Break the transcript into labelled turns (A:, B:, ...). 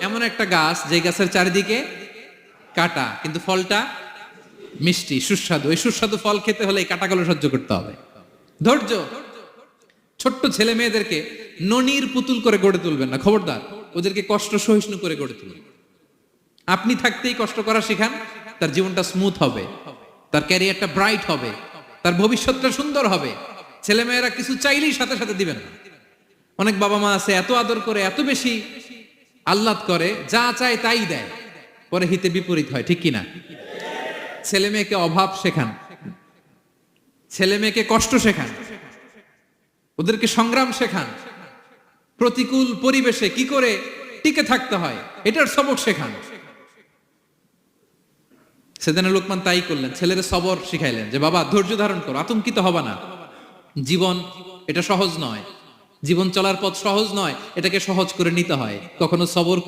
A: এমন একটা গাছ যে গাছের চারিদিকে কাটা, কিন্তু ফলটা মিষ্টি সুস্বাদু। এই সুস্বাদু ফল খেতে হলে এই কাটাগুলো সহ্য করতে হবে। ধৈর্য। ছোট্ট ছেলে মেয়েদেরকে ননির পুতুল করে গড়ে তুলবেন না, খবরদার। ওদেরকে কষ্ট সহিষ্ণু করে গড়ে তুলবেন। আপনি থাকতেই কষ্ট করা শিখান, তার জীবনটা স্মুথ হবে, তার ক্যারিয়ারটা ব্রাইট হবে, তার ভবিষ্যৎটা সুন্দর হবে। ছেলেমেয়েরা কিছু চাইলেই সাথে সাথে দিবেন না। অনেক বাবা মা আছে এত আদর করে, এত বেশি আহ্লাদ করে, যা চায় তাই দেয়, পরে হিতে বিপরীত হয়, ঠিক কিনা? ছেলে মেয়েকে অভাব শেখান, ছেলে মেয়েকে কষ্ট শেখান, ওদেরকে সংগ্রাম শেখান, প্রতিকূল পরিবেশে কি করে টিকে থাকতে হয় এটার সবক শেখান। সেদিন লোকমান তাই করলেন, ছেলের সবর শিখাইলেন যে বাবা ধৈর্য ধারণ করো, আতঙ্কিত হবা না। জীবন এটা সহজ নয়, জীবন চলার পথ সহজ নয়, এটাকে সহজ করে নিতে হয়। কখনো সবর করে